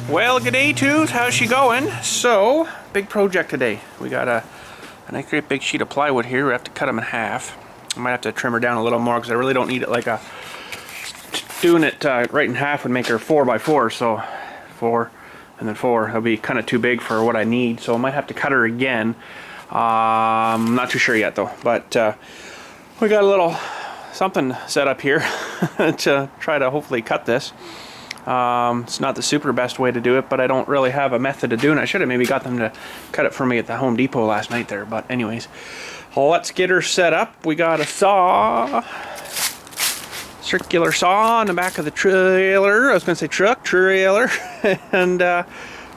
Well, g'day twos, how's she going? So, big project today. We got a nice great big sheet of plywood here. We have to cut them in half. I might have to trim her down a little more because I really don't need it like a... Doing it right in half would make her 4x4, so 4 and then 4. That'll be kind of too big for what I need, so I might have to cut her again. I'm not too sure yet though, but we got a little something set up here to try to hopefully cut this. It's not the super best way to do it, but I don't really have a method of doing it. I should have maybe got them to cut it for me at the Home Depot last night there, but anyways, let's get her set up. We got a saw, circular saw on the back of the trailer. I was gonna say truck, trailer, and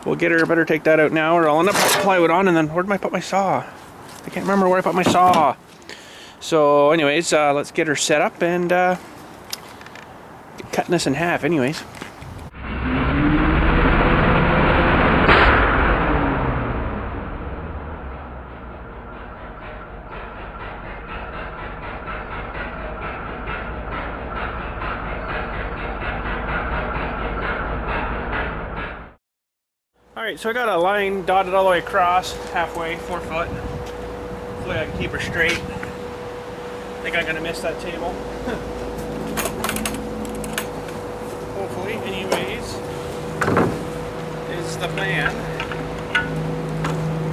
we'll get her. Better take that out now, or I'll end up putting plywood on. And then where did I put my saw? I can't remember where I put my saw. So anyways, let's get her set up and get cutting this in half anyways. Alright, so I got a line dotted all the way across, halfway, 4 foot. Hopefully I can keep her straight. I think I'm going to miss that table. Hopefully, anyways, is the plan.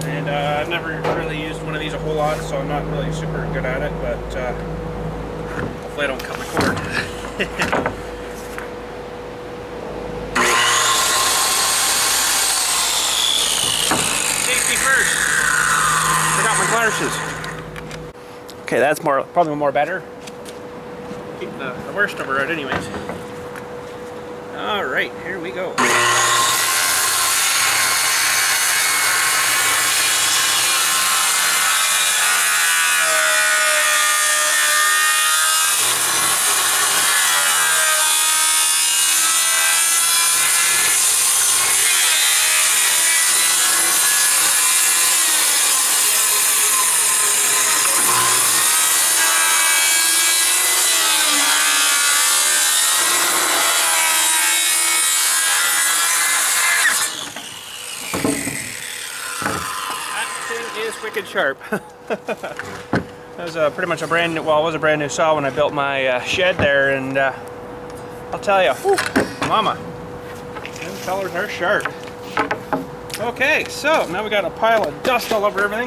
And I've never really used one of these a whole lot, so I'm not really super good at it, but hopefully I don't cut my cord. Okay, that's probably more better. Keep the worst of her out anyways. Alright, here we go. Wicked sharp. That was pretty much a brand new, well, it was a brand new saw when I built my shed there, and I'll tell you, mama, them colors are sharp. Okay, so now we got a pile of dust all over everything.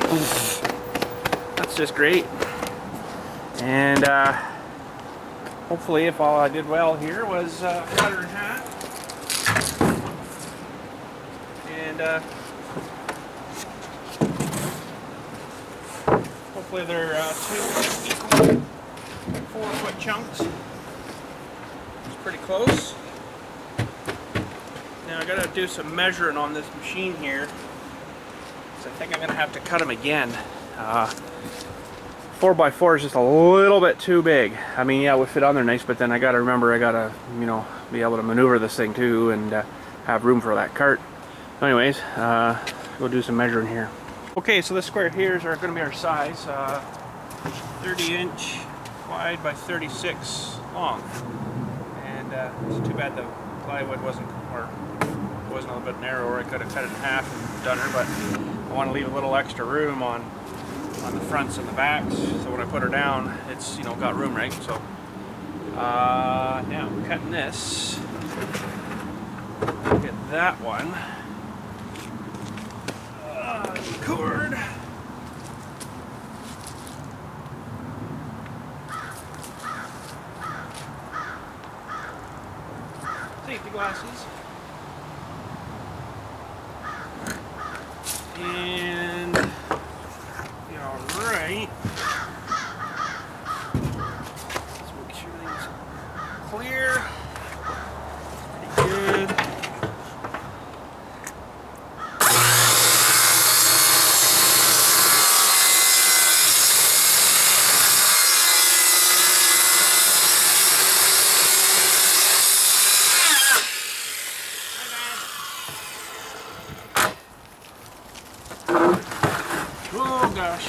That's just great. And hopefully, if all I did well here was cut her in half. And hopefully they're 2 equal 4-foot chunks. It's pretty close. Now I gotta do some measuring on this machine here, so I think I'm gonna have to cut them again. 4x4 is just a little bit too big. I mean, yeah, it would fit on there nice, but then I gotta remember I gotta, you know, be able to maneuver this thing too and have room for that cart. Anyways, we'll do some measuring here. Okay, so the square here's are going to be our size, 30-inch wide by 36 long, and it's too bad the plywood wasn't a little bit narrower. I could have cut it in half and done her, but I want to leave a little extra room on the fronts and the backs, so when I put her down, it's, you know, got room, right? So now I'm cutting this. Get that one. Cord. Safety glasses. And alright. Let's make sure everything's clear. Pretty good. Oh gosh.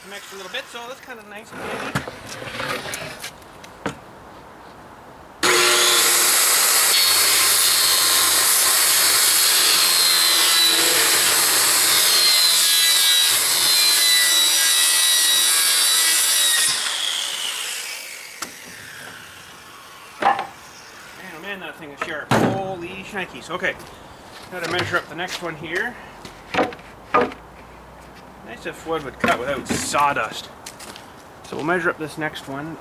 some extra little bits, so that's kind of nice and handy. Man, that thing is sharp. Holy shnikes. Okay, got to measure up the next one here. Nice if wood would cut without sawdust. So we'll measure up this next one.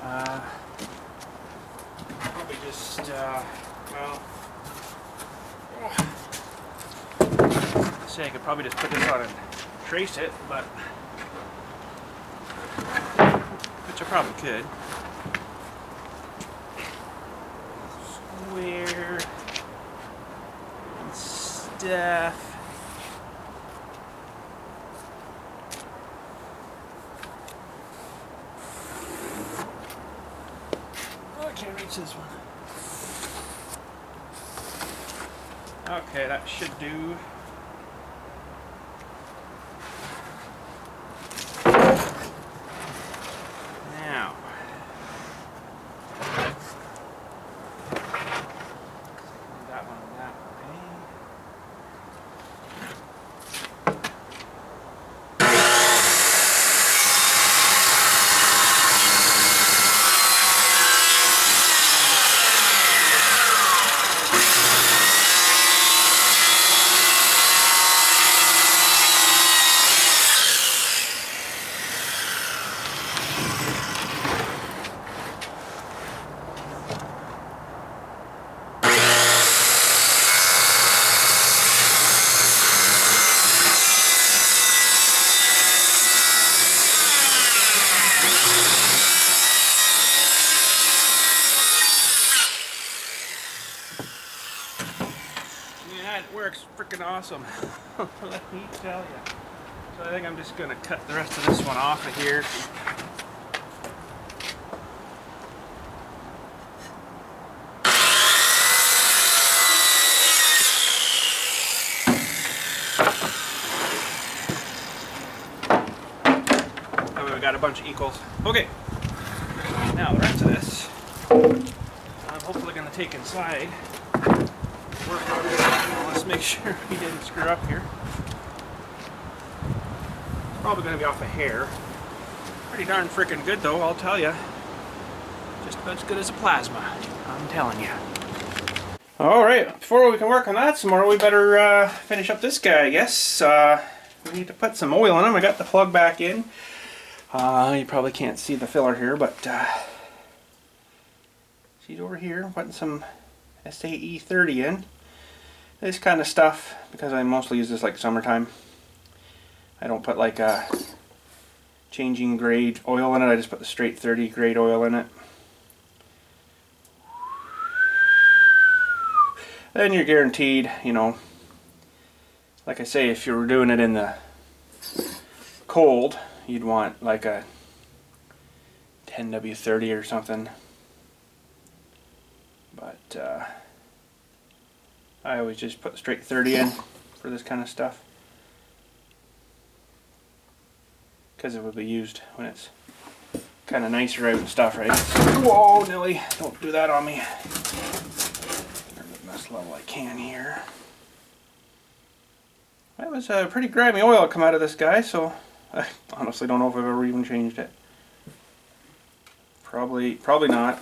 Probably just, well, I'd say I could probably just put this on and trace it, but which I probably could. Square and stuff. Oh, I can't reach this one. Okay, that should do. Now, that one that way. That works freaking awesome. Let me tell you. So I think I'm just going to cut the rest of this one off of here. That way we got a bunch of equals. Okay. Now the rest of this, I'm hopefully going to take inside. Work on it. Let's make sure we didn't screw up here. It's probably going to be off a hair. Pretty darn freaking good though, I'll tell you. Just about as good as a plasma, I'm telling you. Alright, before we can work on that some more, we better finish up this guy, I guess. We need to put some oil in him. I got the plug back in. You probably can't see the filler here, but see over here, putting some SAE 30 in. This kind of stuff, because I mostly use this like summertime. I don't put like a changing grade oil in it, I just put the straight 30 grade oil in it. Then you're guaranteed, you know, like I say, if you were doing it in the cold, you'd want like a 10W30 or something. But I always just put straight 30 in for this kind of stuff, because it will be used when it's kind of nicer out and stuff, right? Whoa, Nelly, don't do that on me. Get the best level I can here. That was a pretty grimy oil come out of this guy, so I honestly don't know if I've ever even changed it. Probably not.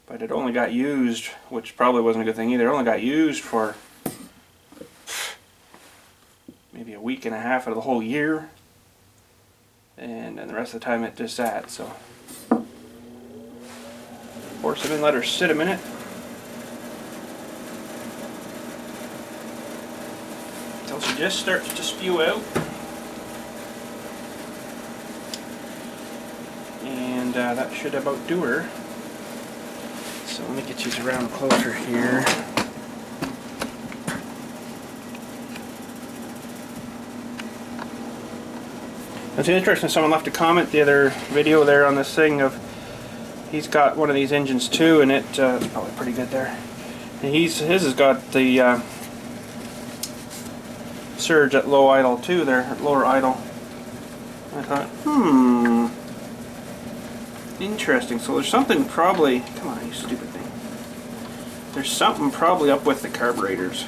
But it only got used, which probably wasn't a good thing either, it only got used for maybe a week and a half out of the whole year. And then the rest of the time it just sat, so. Pour some in, let her sit a minute. Until she just starts to spew out. And that should about do her. So let me get you around closer here. It's interesting, someone left a comment the other video there on this thing of, he's got one of these engines too, and it's probably pretty good there. And his has got the surge at low idle too there, at lower idle. I thought, interesting. So there's something probably, come on, you stupid thing. There's something probably up with the carburetors.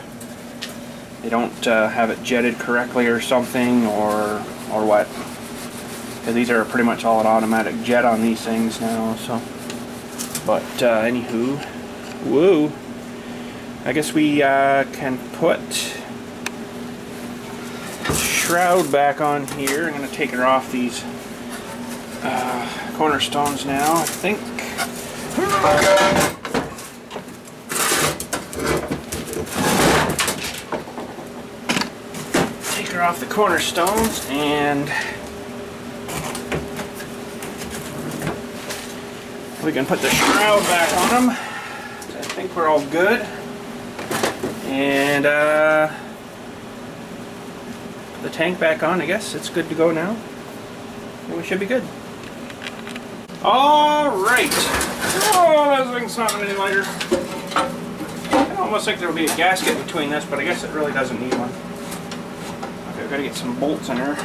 They don't have it jetted correctly or something, or what. Because these are pretty much all an automatic jet on these things now, so. But anywho, woo. I guess we can put the shroud back on here. I'm going to take her off these cornerstones now, I think. Take her off the cornerstones, and we can put the shroud back on them. I think we're all good. And put the tank back on, I guess. It's good to go now. And we should be good. Alright. Oh, that thing's not any lighter. I almost think there'll be a gasket between this, but I guess it really doesn't need one. Okay, I've got to get some bolts in her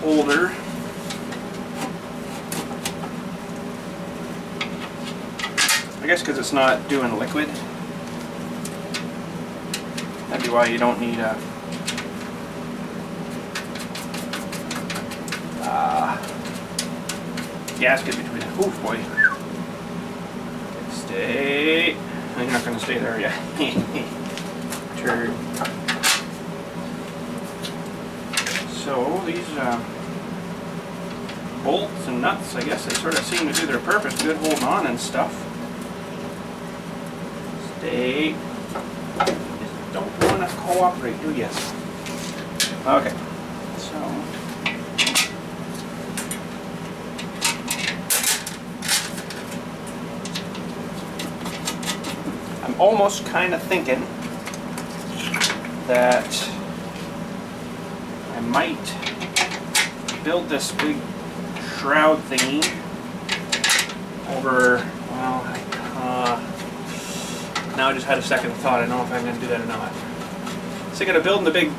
holder. I guess because it's not doing liquid. That'd be why you don't need a gasket between it. Oh boy. Stay. I'm not going to stay there yet. Turd. So these bolts and nuts, I guess they sort of seem to do their purpose. Good holding on and stuff. Stay. You just don't want to cooperate, do you? Okay. So. I'm almost kind of thinking that I might build this big shroud thingy over, well, now I just had a second thought. I don't know if I'm going to do that or not. So I'm going to build the big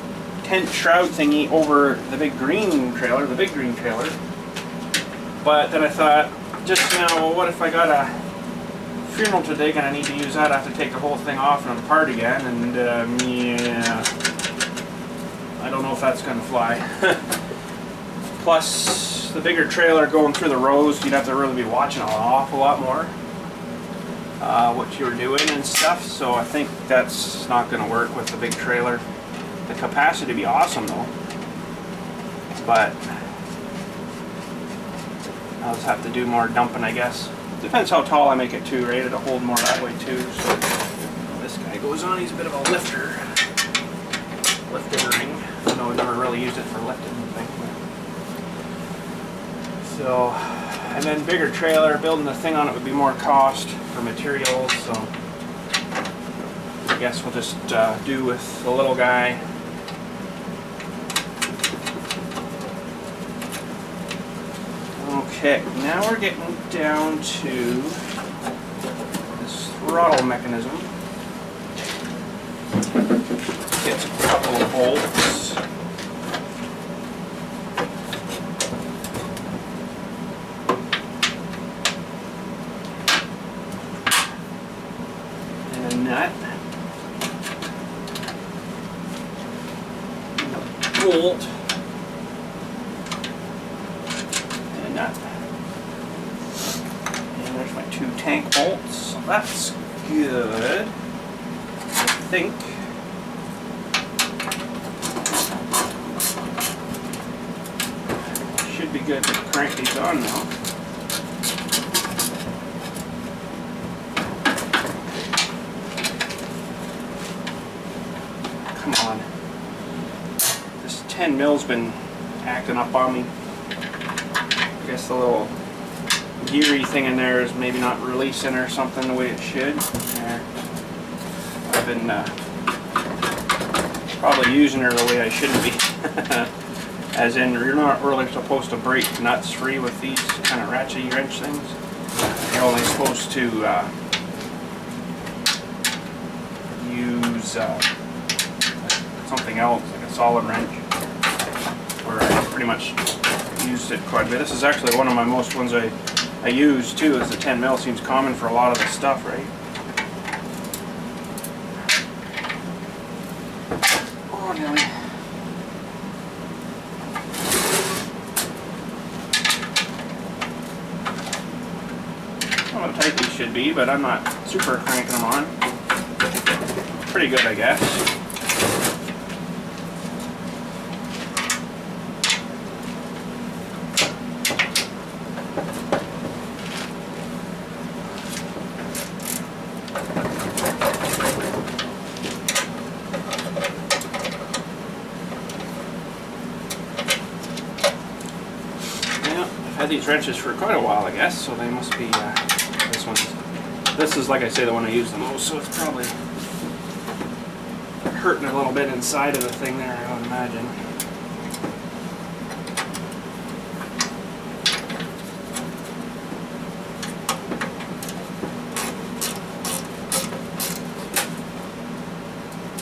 tent shroud thingy over the big green trailer, But then I thought, just now, well, what if I got a funeral today and I need to use that? I have to take the whole thing off and apart again, and yeah, I don't know if that's going to fly. Plus, the bigger trailer going through the rows, you'd have to really be watching an awful lot more what you were doing and stuff, so I think that's not going to work with the big trailer. The capacity would be awesome though, but I'll just have to do more dumping, I guess. Depends how tall I make it too, right? It'll hold more that way too. So this guy goes on, he's a bit of a lifting ring. I know I've never really used it for lifting anything. So, and then bigger trailer, building the thing on it would be more cost for materials, so I guess we'll just do with the little guy. Okay, now we're getting down to this throttle mechanism. Get a couple of bolts. And a nut. And a bolt. And a nut. There's my 2 tank bolts, so that's good. I think. Should be good to crank these on now. Come on. This 10 mil's been acting up on me. I guess the little geary thing in there is maybe not releasing or something the way it should. There. I've been probably using her the way I shouldn't be. As in, you're not really supposed to break nuts free with these kind of ratchety wrench things. You're only supposed to use something else, like a solid wrench, where I pretty much used it quite a bit. This is actually one of my most ones I use too, is the 10 mil. Seems common for a lot of this stuff, right? Oh, Nelly. I don't know how tight these should be, but I'm not super cranking them on. Pretty good, I guess. Had these wrenches for quite a while, I guess, so they must be, this is, like I say, the one I use the most, so it's probably hurting a little bit inside of the thing there, I would imagine.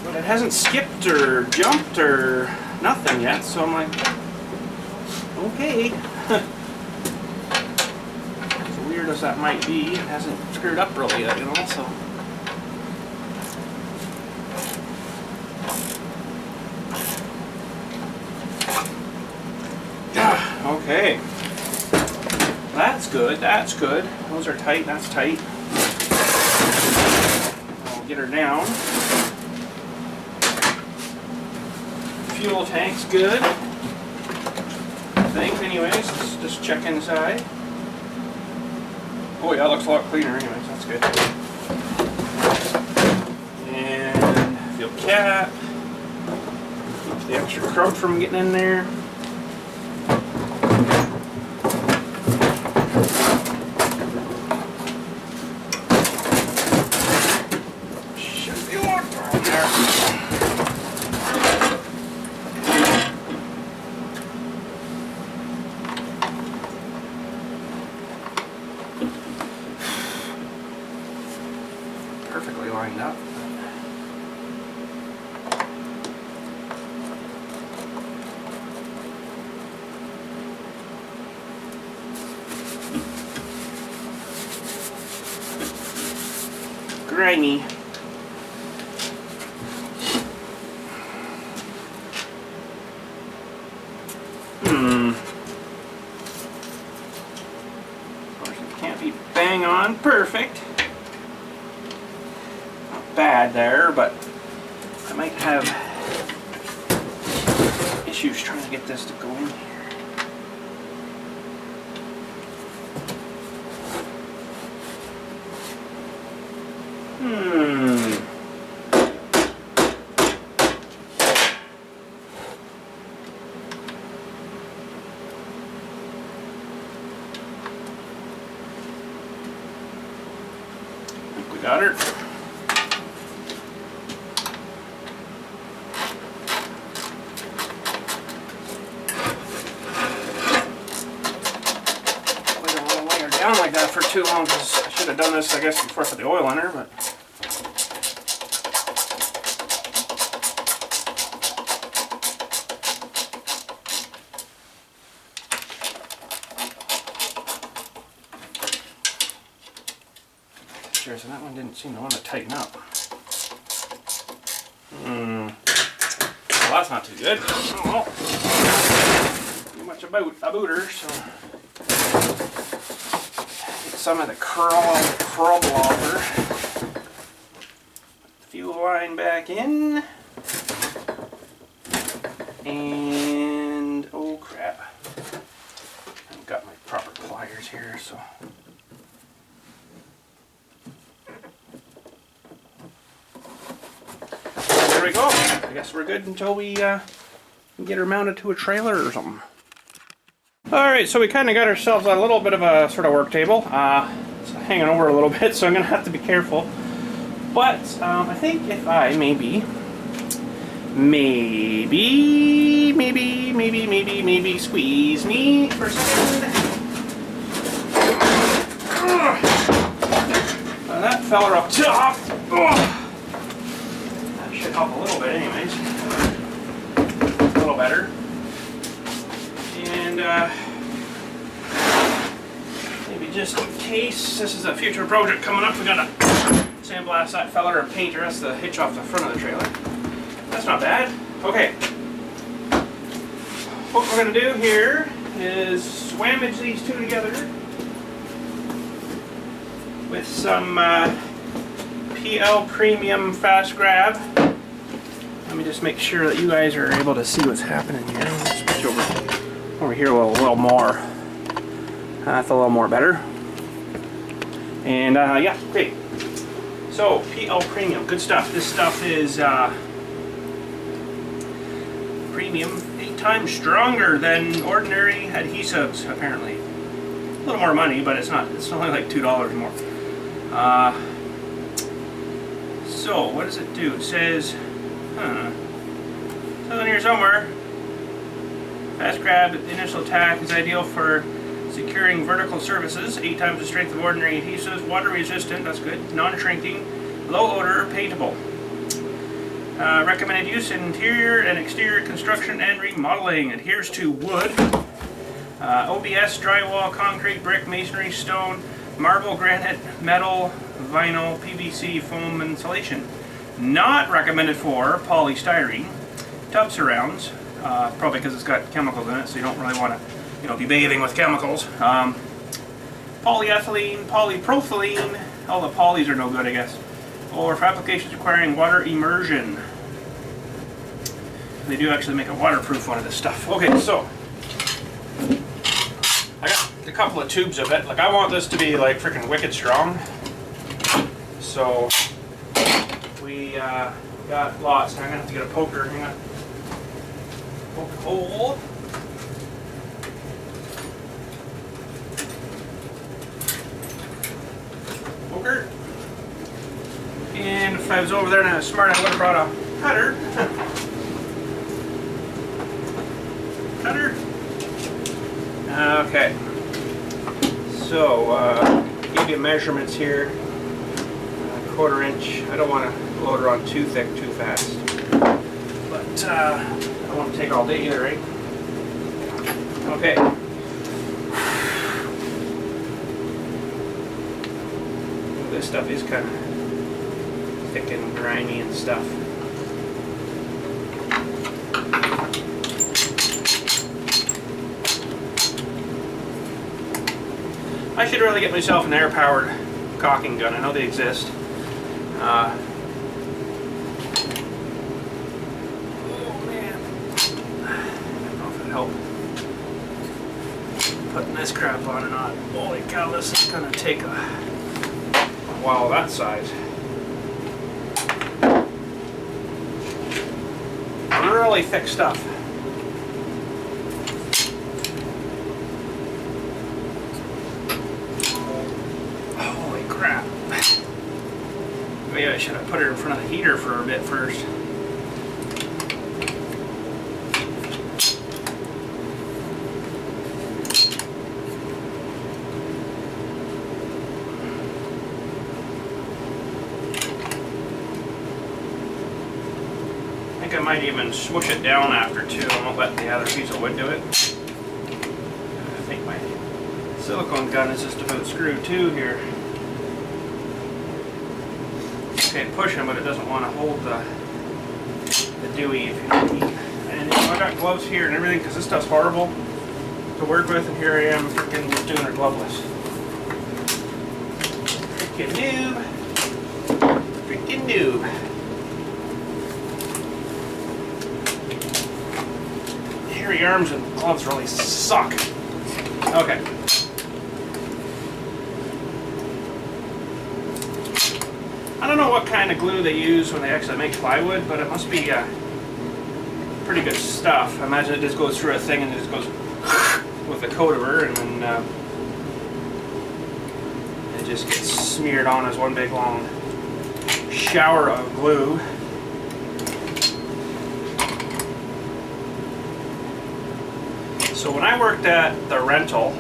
But it hasn't skipped or jumped or nothing yet, so I'm like, okay. As that might be, it hasn't screwed up really yet, you know, so. Okay. That's good, that's good. Those are tight, that's tight. I'll get her down. Fuel tank's good. I think, anyways, let's just check inside. Oh yeah, it looks a lot cleaner anyways, that's good. And fuel cap. Keeps the extra crud from getting in there. Should be locked on there. Perfectly lined up. Grimy. Of course, it can't be bang on perfect. Bad there, but I might have issues trying to get this to go in here. I think we got her. Down like that for too long, because I should have done this, I guess, before I put the oil in her, but. Sure, so that one didn't seem to want to tighten up. Well, that's not too good. Oh, well. Too much about her, so. Some of the crumble off her. Fuel line back in. And oh crap. I haven't got my proper pliers here, so. There we go. I guess we're good until we get her mounted to a trailer or something. Alright, so we kind of got ourselves a little bit of a sort of work table. It's hanging over a little bit, so I'm going to have to be careful. But I think if I maybe squeeze me for a second. That fella up top. That should help a little bit anyways. A little better. And maybe just in case, this is a future project coming up, we gotta sandblast that feller and painter. That's the hitch off the front of the trailer. That's not bad. Okay. What we're gonna do here is swammage these two together with some PL Premium Fast Grab. Let me just make sure that you guys are able to see what's happening here. Let's switch over here a little more. That's a little more better. And yeah, great. So PL Premium, good stuff. This stuff is premium, 8 times stronger than ordinary adhesives, apparently. A little more money, but it's not. It's only like $2 more. So what does it do? It says, it says on here somewhere, Fast Grab initial attack is ideal for securing vertical surfaces, 8 times the strength of ordinary adhesives, water resistant, that's good, non-shrinking, low odor, paintable. Recommended use in interior and exterior construction and remodeling. Adheres to wood, OBS, drywall, concrete, brick, masonry, stone, marble, granite, metal, vinyl, PVC, foam insulation. Not recommended for polystyrene, tub surrounds, probably because it's got chemicals in it, so you don't really want to, be bathing with chemicals. Polyethylene, polypropylene, all the polys are no good, I guess. Or for applications requiring water immersion. They do actually make a waterproof one of this stuff. Okay, so I got a couple of tubes of it. Like, I want this to be like freaking wicked strong. So we got lots. I'm gonna have to get a poker. Hang on. Poke a hole. Poker. And if I was over there and I was smart, I would have brought a cutter. Cutter. Okay. So, give you measurements here. 1/4 inch. I don't want to load her on too thick, too fast. But I don't want to take all day either, right? Okay. This stuff is kind of thick and grimy and stuff. I should really get myself an air-powered caulking gun. I know they exist. Oh man, I don't know if it'd help putting this crap on or not. Holy cow, this is gonna take a while that size. Really thick stuff. Holy crap. Maybe I should have put her in front of the heater for a bit first. I might even swoosh it down after too. I won't let the other piece of wood do it. I think my silicone gun is just about screwed too here. Okay, pushing, but it doesn't want to hold the dewey if you need. And I got gloves here and everything because this stuff's horrible to work with, and here I am freaking just doing it gloveless. Freaking noob. Freaking noob. Hairy arms and gloves really suck. Okay. I don't know what kind of glue they use when they actually make plywood, but it must be pretty good stuff. I imagine it just goes through a thing and it just goes with the coat of her, and then it just gets smeared on as one big long shower of glue. So when I worked at the rental,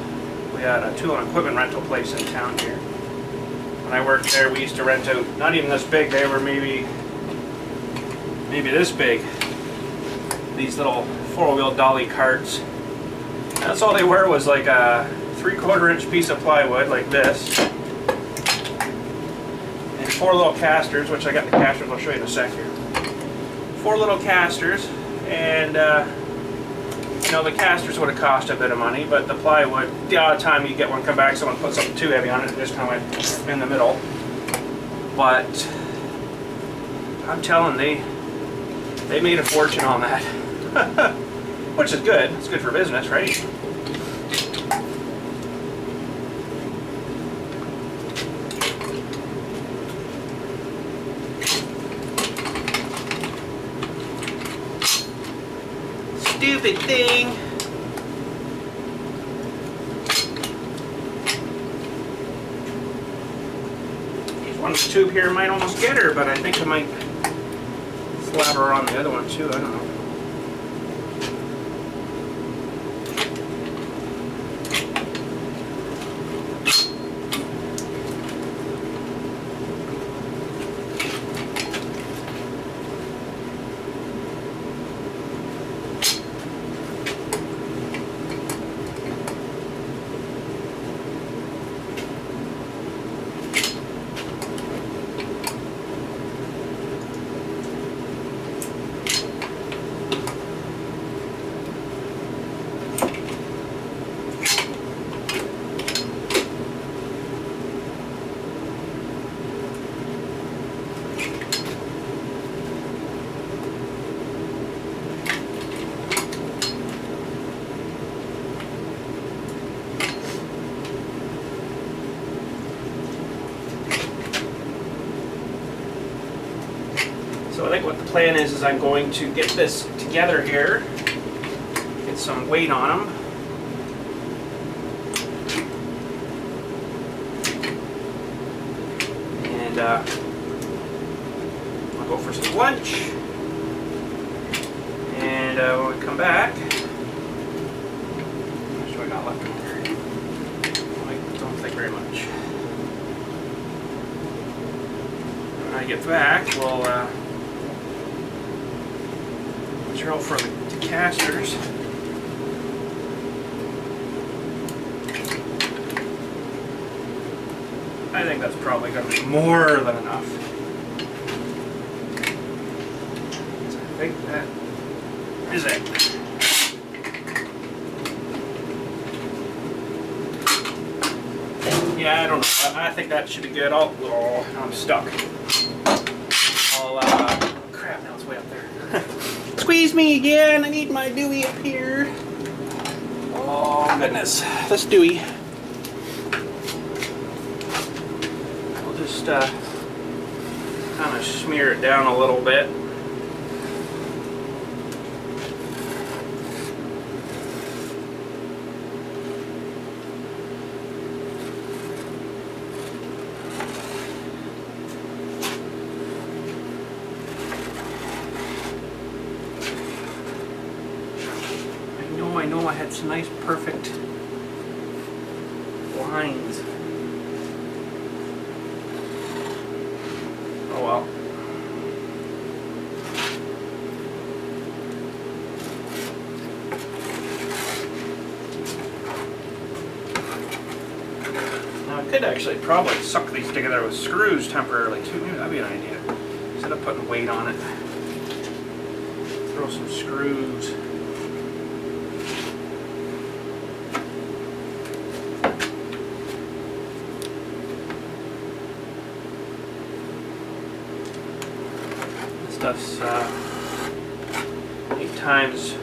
we had a tool and equipment rental place in town here. When I worked there, we used to rent out, not even this big, they were maybe maybe this big. These little 4-wheel dolly carts. That's all they were, was like a 3/4 inch piece of plywood like this. And 4 little casters, which I got the casters, I'll show you in a sec here. 4 little casters, and you know, the casters would have cost a bit of money, but the plywood, the odd time you get one come back, someone put something too heavy on it and just kind of went in the middle. But I'm telling they made a fortune on that. Which is good. It's good for business, right? Stupid thing. One tube here might almost get her, but I think I might slap her on the other one too. I don't know. So I think what the plan is I'm going to get this together here, get some weight on them. And I'll go for some lunch. And when we come back, how much do I got left over here? I don't think very much. When I get back, we'll drill for the casters. I think that's probably going to be more than enough. So I think that is it. Yeah, I don't know. I think that should be good. Oh, I'm stuck. Crap, now it's way up there. Squeeze me again. I need my Dewey up here. Oh, goodness. This Dewey. I'll just kind of smear it down a little bit. I know I had some nice perfect lines. Oh well. Now I could actually probably suck these together with screws temporarily too. Maybe that'd be an idea. Instead of putting weight on it. Throw some screws. Stuff's 8 times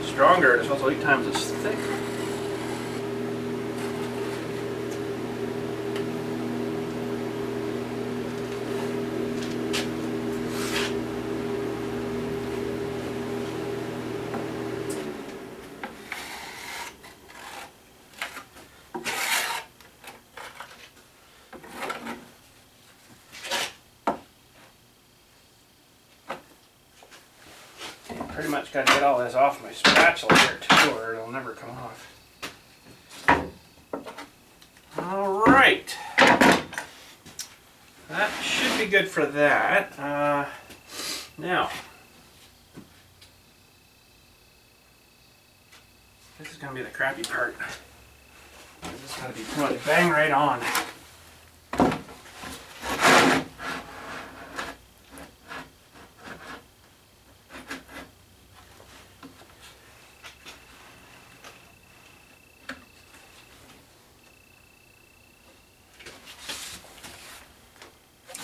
stronger, it's also 8 times as thick. Pretty much got to get all this off my spatula here too, or it'll never come off. Alright. That should be good for that. Now, This is gonna be the crappy part. This is gonna be too much bang right on.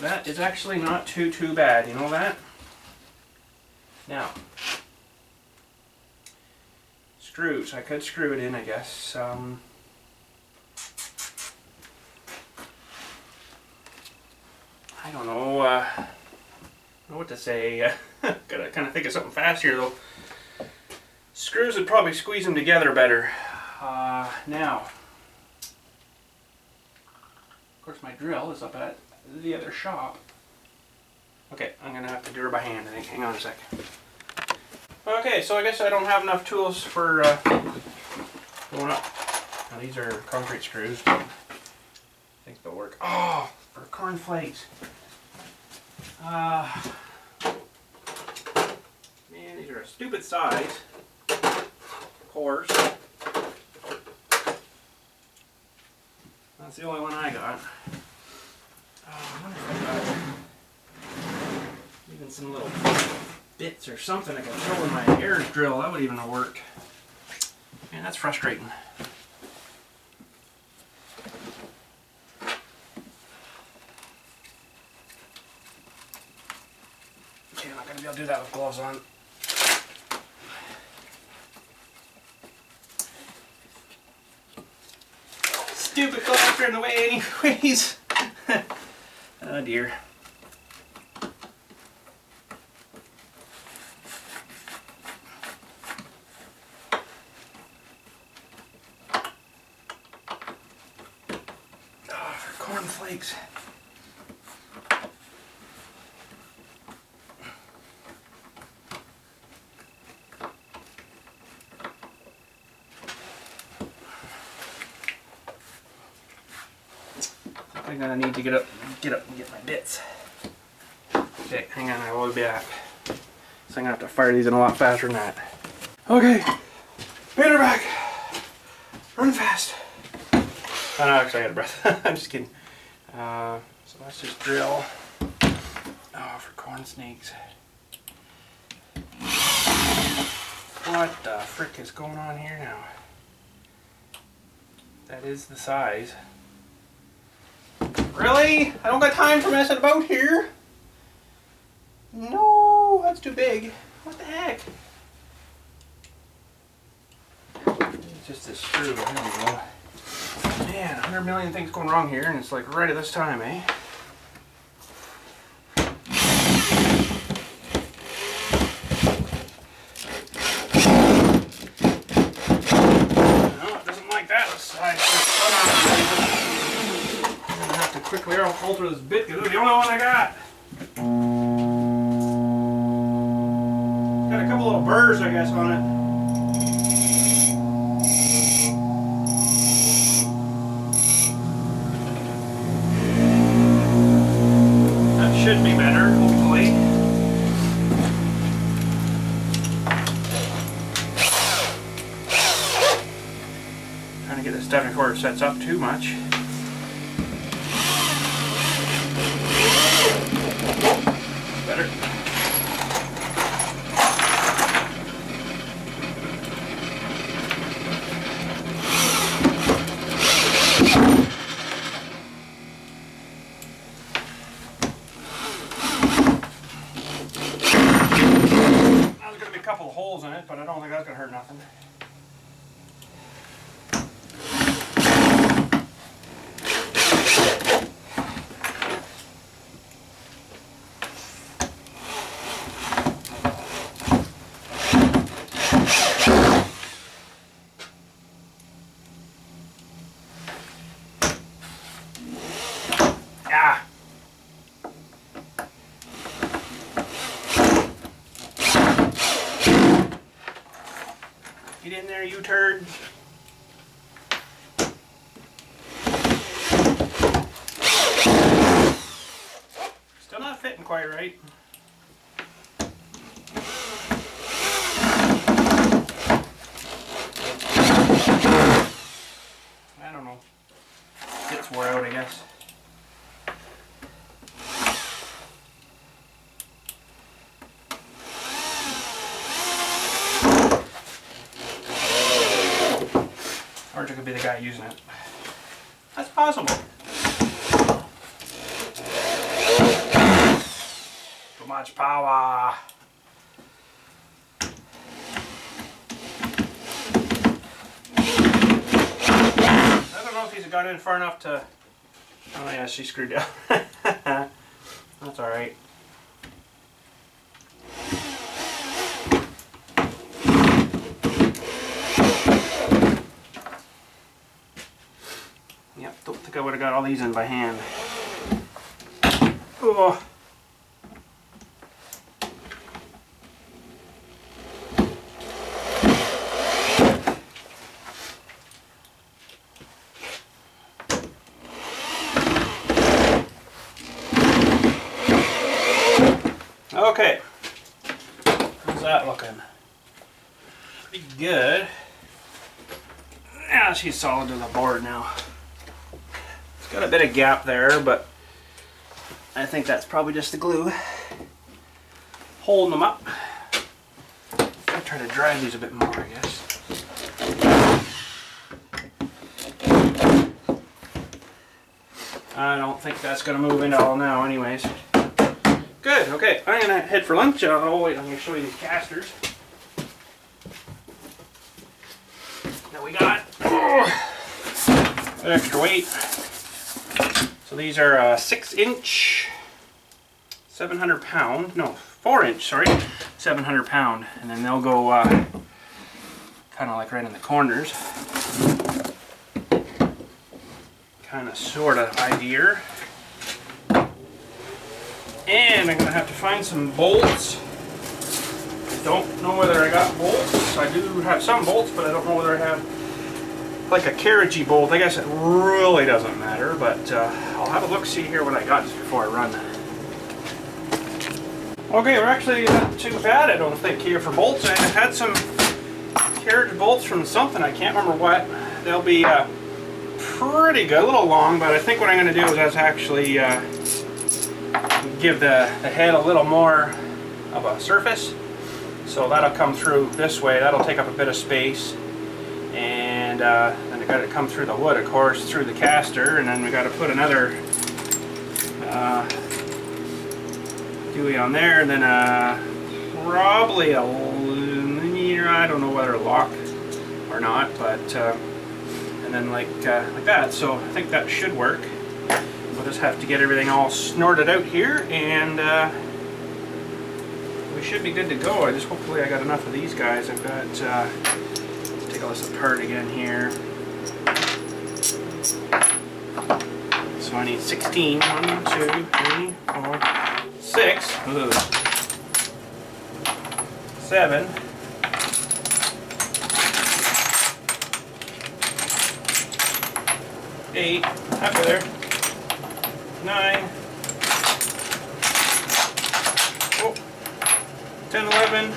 That is actually not too bad, you know that? Now, screws. I could screw it in, I guess. I don't know what to say. Gotta kind of think of something fast here, though. Screws would probably squeeze them together better. Now, of course, my drill is up at the other shop. Okay, I'm gonna have to do her by hand, I think. Hang on a second. Okay, so I guess I don't have enough tools for going up. Now these are concrete screws, but I think they'll work. Oh, for cornflakes. Man, these are a stupid size. Of course. That's the only one I got. I wonder if I got even some little bits or something I can throw in my air drill. That would even work. Man, that's frustrating. Okay, I'm not going to be able to do that with gloves on. Stupid gloves are in the way anyways. Oh dear. Oh, for cornflakes. I'm gonna need to get up and get my bits. Okay, hang on, I will be back. So I'm gonna have to fire these in a lot faster than that. Okay, painter back. Run fast. Oh no, actually I got a breath. I'm just kidding. So let's just drill. Oh, for corn snakes. What the frick is going on here now? That is the size. Really? I don't got time for messing about here. No, that's too big. What the heck? It's just this screw. There we go. Man, 100 million things going wrong here, and it's like right at this time, eh? No, it doesn't like that. I'm gonna have to quickly alter this bit because it's the only one I got. Got a couple little burrs, I guess, on it. Should be better, hopefully. Trying to get this done before it sets up too much. Better. Couple of holes in it, but I don't think that's going to hurt nothing. Ah! Get in there, you turd. Still not fitting quite right. wore out, I guess. Or it could be the guy using it. That's possible. Too much power. I don't know if he's got in far enough to... Oh yeah, she screwed down. That's alright. Yep, don't think I would have got all these in by hand. Oh. Okay, how's that looking? Pretty good. Yeah, she's solid to the board now. It's got a bit of gap there, but I think that's probably just the glue holding them up. I'll try to dry these a bit more, I guess. I don't think that's going to move in at all now anyways. Good, okay, I'm going to head for lunch. Oh wait, I'm going to show you these casters that we got. Extra weight. So these are 6-inch, 700 pound, no, 4-inch, sorry, 700 pound. And then they'll go kind of like right in the corners. Kind of, sort of idea. And I'm going to have to find some bolts. I don't know whether I got bolts. I do have some bolts, but I don't know whether I have like a carriagey bolt. I guess it really doesn't matter, but I'll have a look, see here what I got just before I run. Okay, we're actually not too bad, I don't think, here for bolts. I had some carriage bolts from something, I can't remember what. They'll be pretty good, a little long, but I think what I'm going to do is actually give the head a little more of a surface. So that'll come through this way, that'll take up a bit of space. And then I got to come through the wood, of course, through the caster, and then we got to put another dewey on there, and then probably a linear, I don't know whether lock or not, but and then like that. So I think that should work. We'll just have to get everything all snorted out here, and we should be good to go. I just hopefully I got enough of these guys. I've got. Take all this apart again here. So I need 16. 1, 2, 3, 4, 6. Ugh. 7. 8. Halfway there. 9. Oh. 10, 11.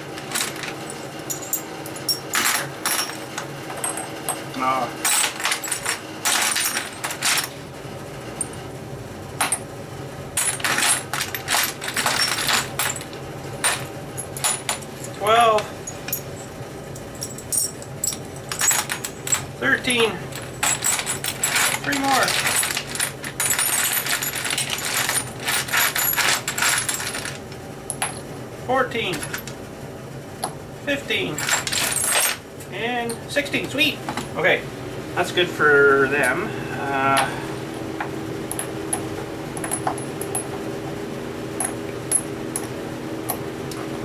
12, 13, 3 more, 14, 15, and 16. Sweet. Okay, that's good for them.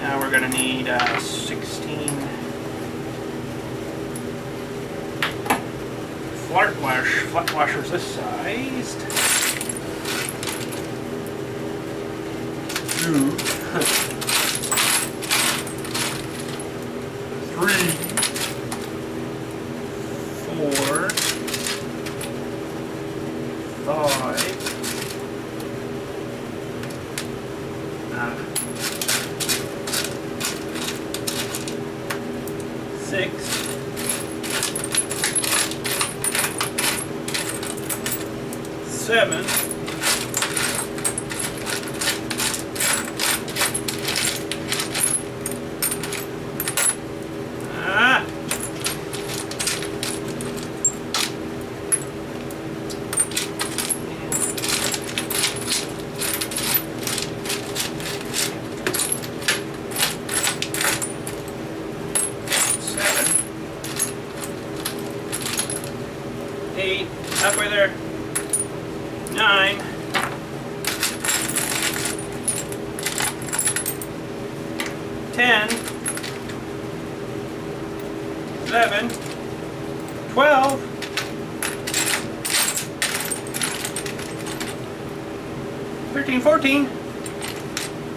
Now we're going to need 16 flat washers this sized. 2, 3, 4, 5, 6, 7. Ah. 8, halfway there. 9. 10. 11. 12. 13, 14.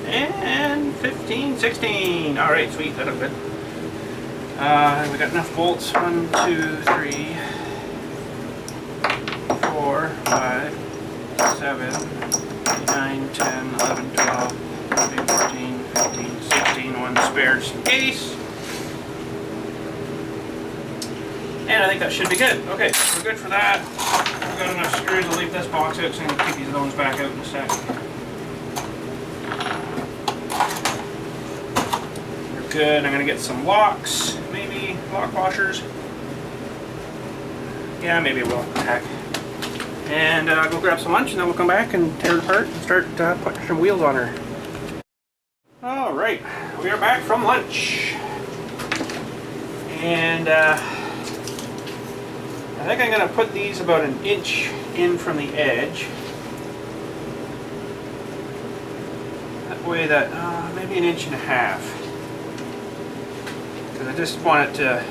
And 15, 16. All right, sweet, that'll good. We got enough bolts. 1, 2, 3, 4, 5, 7, 8, 9, 10, 11, 12, 13, 14, 15, 16. One spare just in case. And I think that should be good. Okay, we're good for that. We've got enough screws to leave this box out, so I'm going to keep these other ones back out in a sec. We're good. I'm going to get some locks, maybe lock washers. Yeah, maybe it will. Heck. And go grab some lunch, and then we'll come back and tear it apart and start putting some wheels on her. Alright, we are back from lunch. And I think I'm going to put these about an inch in from the edge. That way that, maybe an inch and a half. Because I just want it to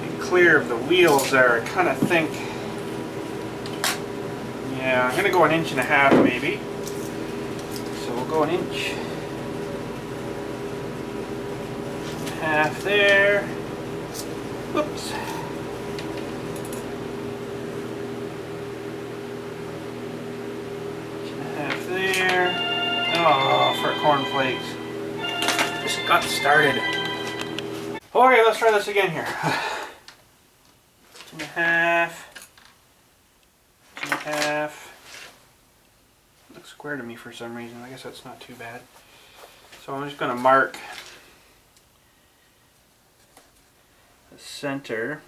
be clear of the wheels there. I kind of think, yeah, I'm going to go an inch and a half maybe. So we'll go an inch and a half there. Whoops. There. Oh, for cornflakes. Just got started. Okay, let's try this again here. 2.5. 2.5. Looks square to me for some reason. I guess that's not too bad. So I'm just going to mark the center.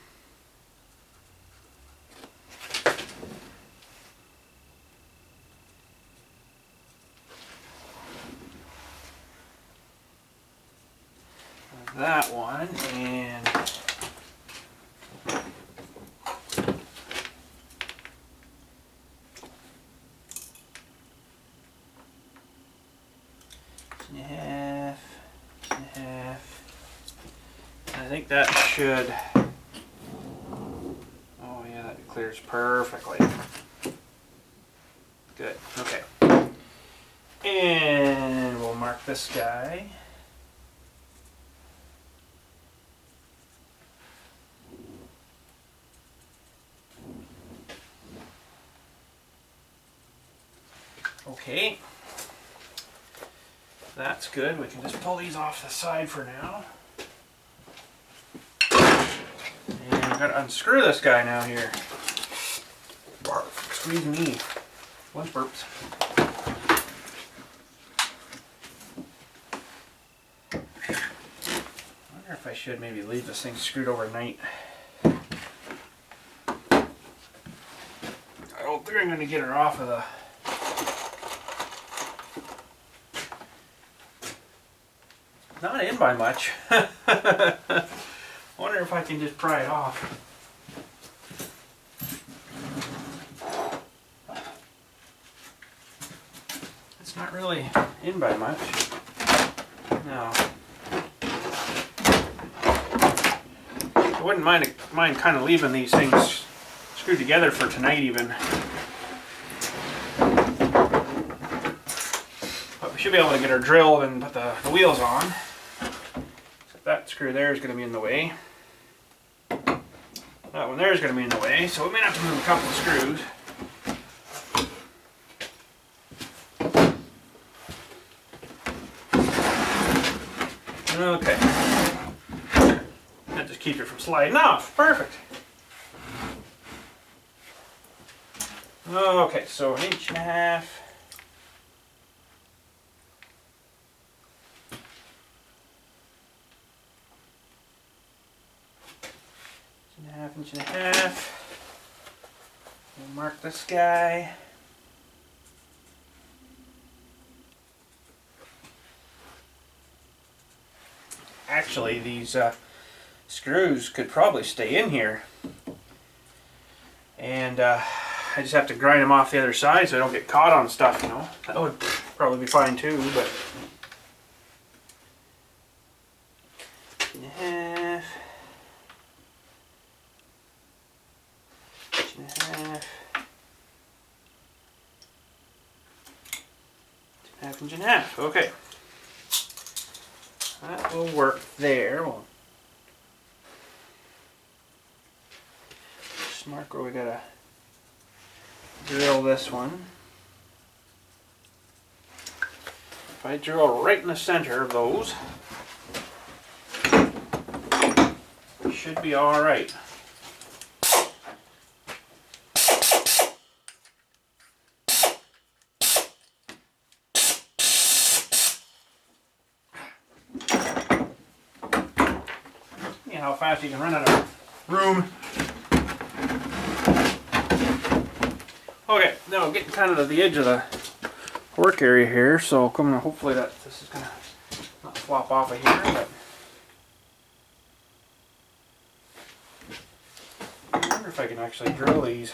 That one, and half. I think that should, oh yeah, that clears perfectly. Good, okay. And we'll mark this guy. Okay, that's good. We can just pull these off the side for now. And I've got to unscrew this guy now here. Barf, excuse me. Lunch burps. I wonder if I should maybe leave this thing screwed overnight. I don't think I'm going to get her off of the not in by much. I wonder if I can just pry it off. It's not really in by much. No. I wouldn't mind kind of leaving these things screwed together for tonight even. But we should be able to get her drilled and put the wheels on. That screw there is going to be in the way. That one there is going to be in the way, so we may have to move a couple of screws. Okay. That just keeps it from sliding off. Perfect. Okay, so 1.5 inches. Inch and a half. We'll mark this guy. Actually, these screws could probably stay in here. And I just have to grind them off the other side so I don't get caught on stuff, you know. That would probably be fine too, but... 1.5 inches. 1.5 inches. Okay. That will work there. We'll just mark where we gotta drill this one. If I drill right in the center of those, it should be alright. How fast you can run out of room. Okay, now we're getting kind of to the edge of the work area here, so hopefully this is gonna not flop off of here, but I wonder if I can actually drill these.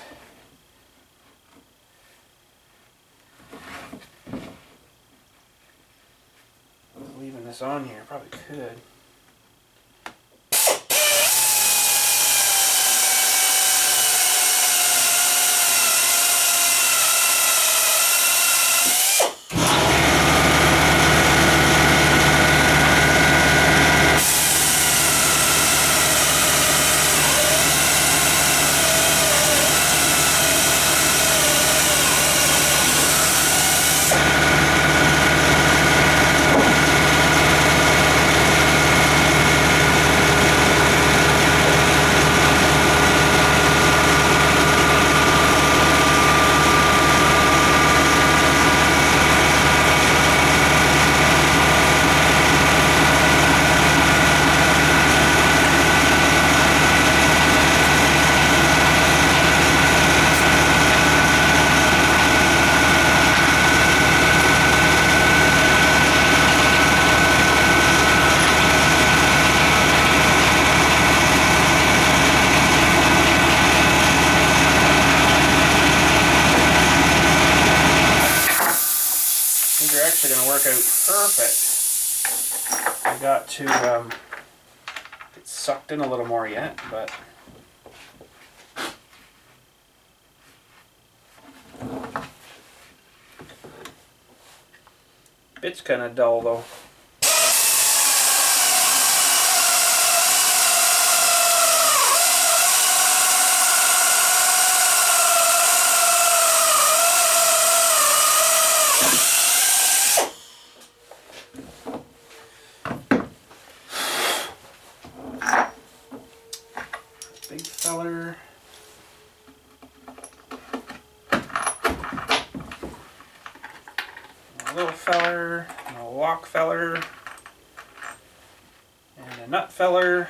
Leaving this on here, probably could. Actually going to work out perfect. I got to get sucked in a little more yet, but bit's kind of dull though. Big feller. A little feller, and a lock feller, and a nut feller.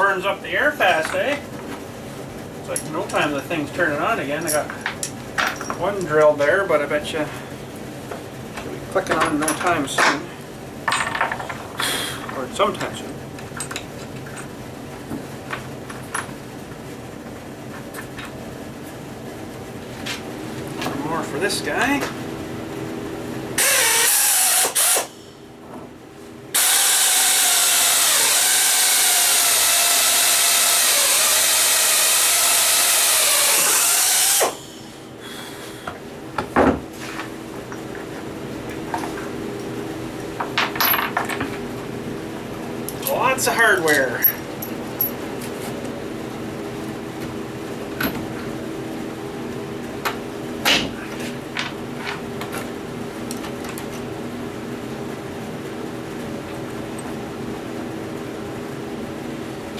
burns up the air fast, eh? It's like no time the thing's turning on again. I got one drilled there, but I bet you she'll be clicking on no time soon. Or sometime soon. One more for this guy. Lots of hardware.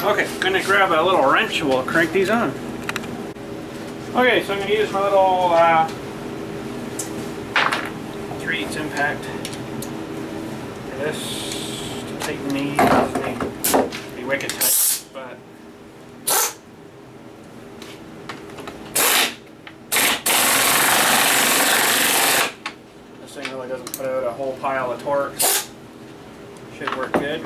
Okay, I'm going to grab a little wrench and we'll crank these on. Okay, so I'm going to use my little 3/8 impact for this to tighten these. They wicked tight, but this thing really doesn't put out a whole pile of torque. Should work good.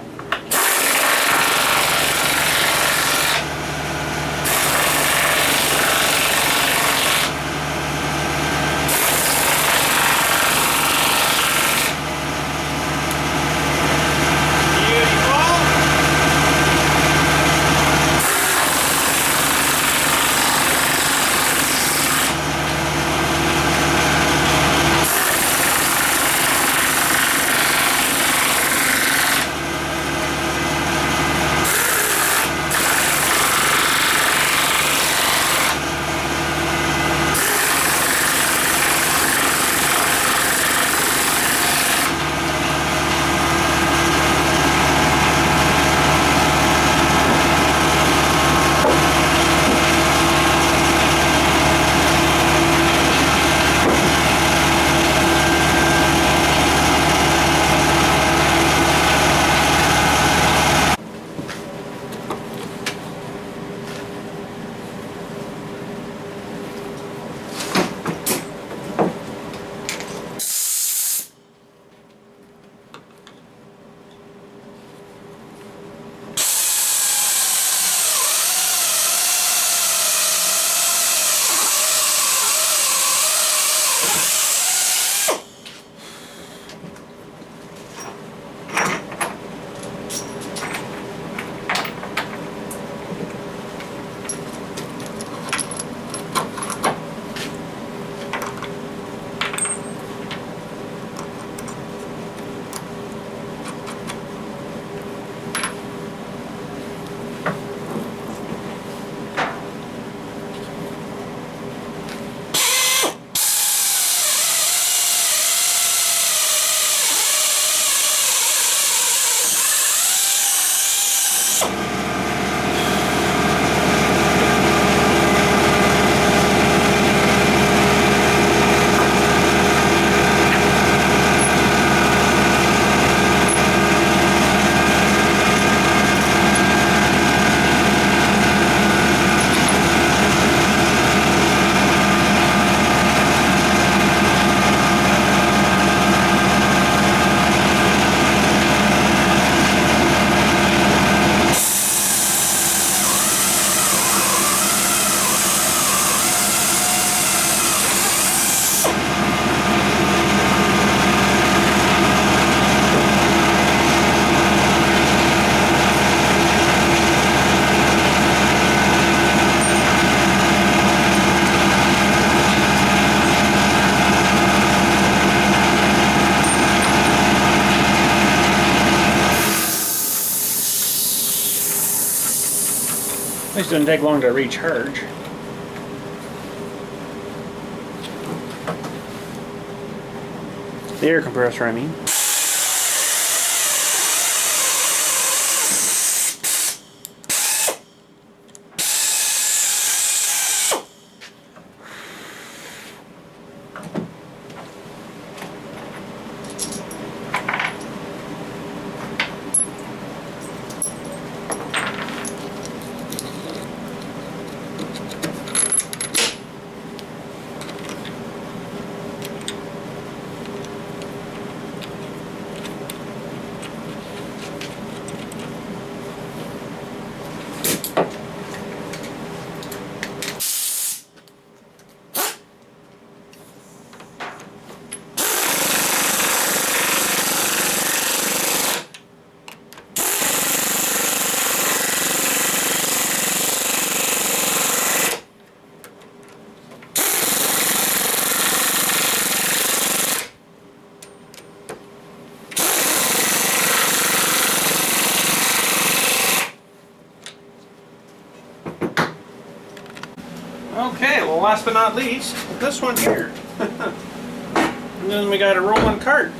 At least it doesn't take long to recharge. The air compressor, I mean. Okay, well, last but not least, this one here. And then we got a rolling cart.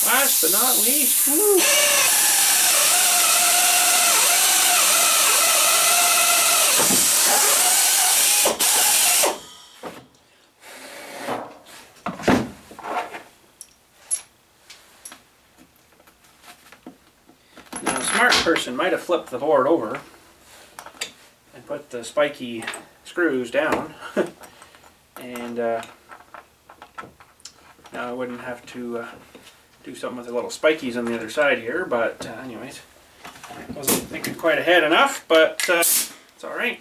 Last but not least, woo. Now, a smart person might have flipped the board over and put the spiky screws down, and now I wouldn't have to do something with the little spikies on the other side here, but anyways, I wasn't thinking quite ahead enough, but it's alright.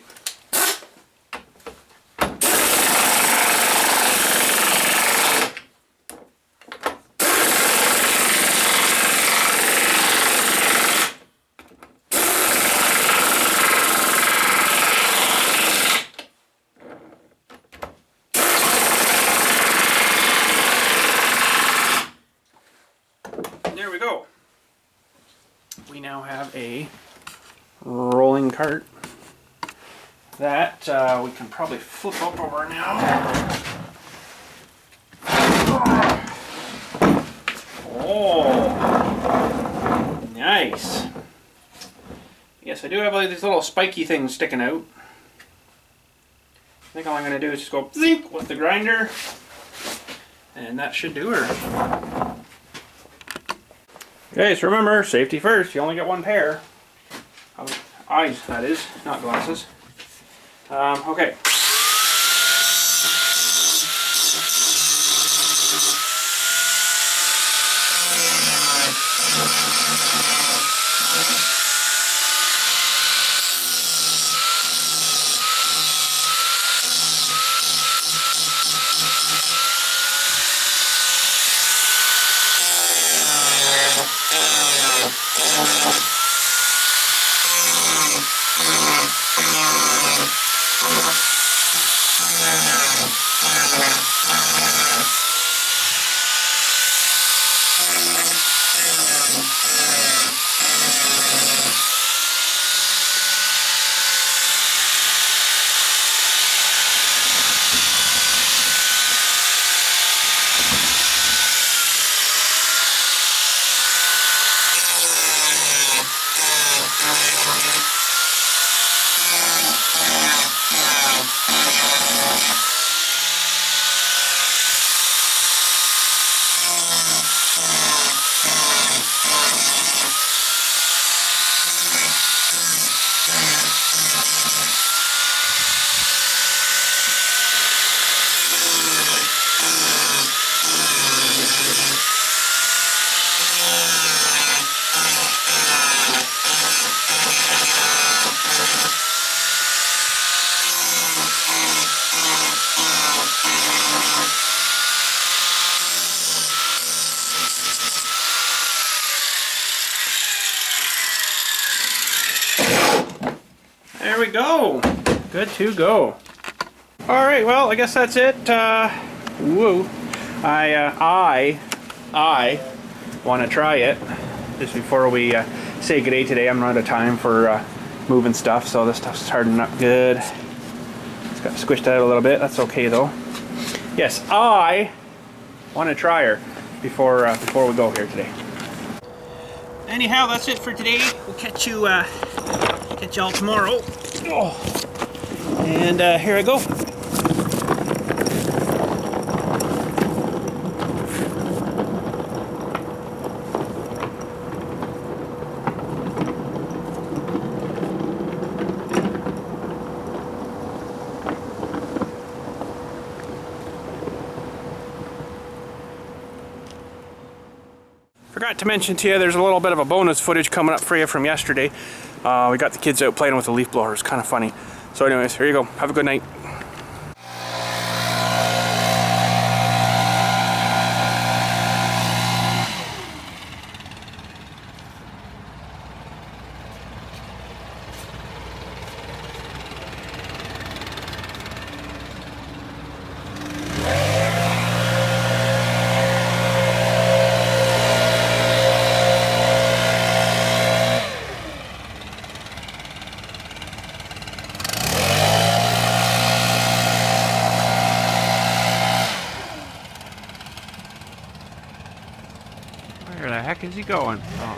There we go. We now have a rolling cart that we can probably flip up over now. Oh, nice. Yes, I do have like these little spiky things sticking out. I think all I'm going to do is just go zink with the grinder, and that should do her. Okay, so remember, safety first. You only get one pair of eyes, that is, not glasses. Okay. there we go. Good to go. All right, well, I guess that's it. Woo. I want to try it just before we say good day today. I'm out of time for moving stuff, so this stuff's hardening up good. It's got squished out a little bit. That's okay though. Yes, I want to try her before we go here today. Anyhow, that's it for today. We'll catch you all tomorrow. Oh. And here I go. Forgot to mention to you, there's a little bit of a bonus footage coming up for you from yesterday. We got the kids out playing with the leaf blower. It's kind of funny. So anyways, here you go. Have a good night. Where the heck is he going? Oh.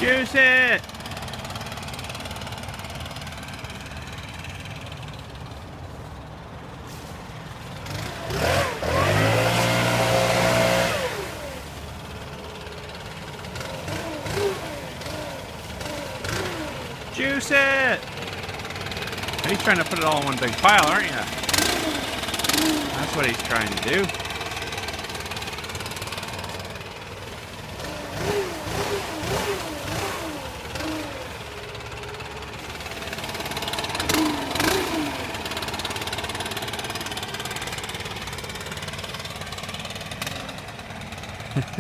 Juice it! Juice it! He's trying to put it all in one big pile, aren't you? That's what he's trying to do. Some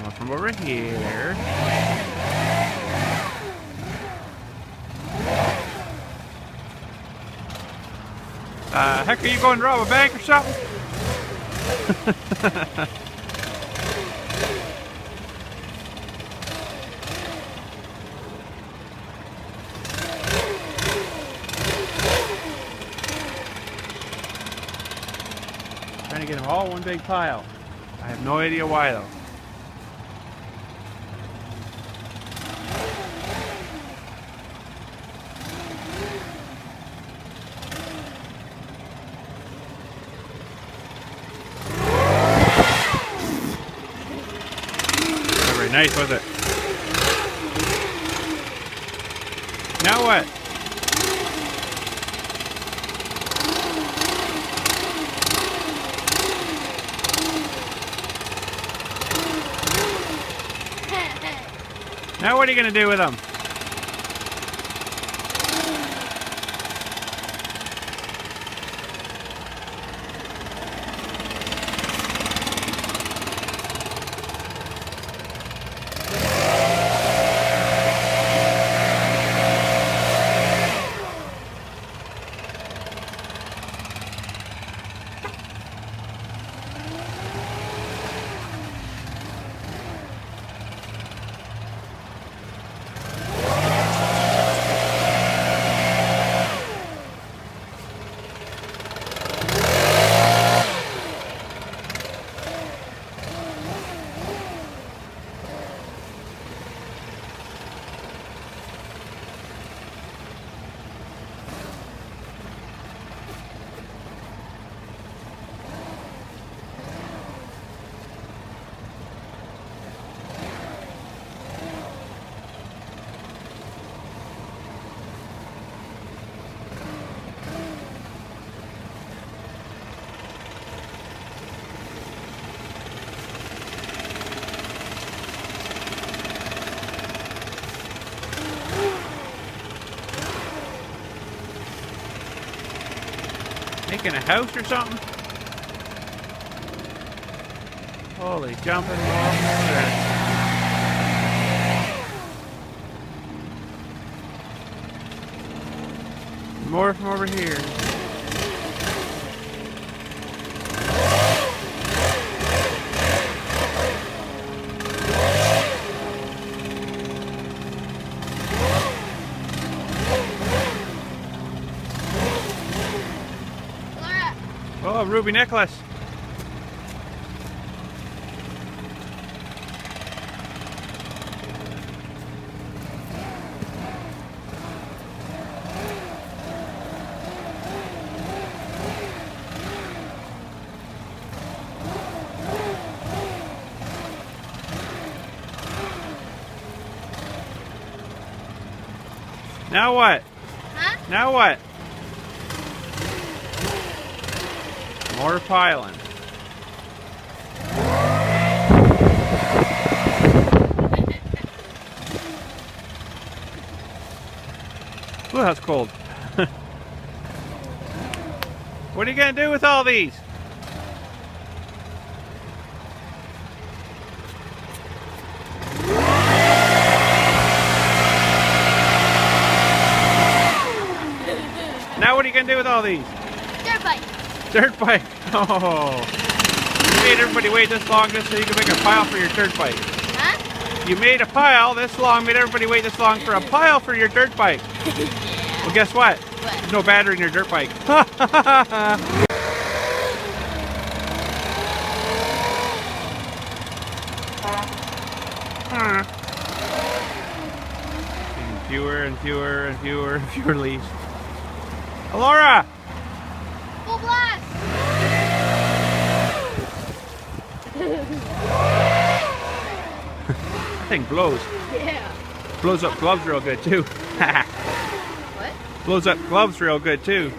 more from over here. Heck, are you going to rob a bank or something? Trying to get them all in one big pile. I have no idea why though. Not very nice, was it? Now what? Now what are you going to do with them? Making a house or something? Holy jumping lawnmower. More from over here. Oh, a ruby necklace. Now what? Huh? Now what? More piling. Ooh, that's cold. What are you going to do with all these? Now what are you going to do with all these? Dirt bike. Dirt bike. Oh. You made everybody wait this long just so you can make a pile for your dirt bike. Huh? You made a pile this long, made everybody wait this long for a pile for your dirt bike. Yeah. Well, guess what? What? There's no battery in your dirt bike. Fewer and fewer and fewer and fewer leaves. Alora! Full blast! That thing blows. Yeah. Blows up gloves real good too. What? Blows up gloves real good too.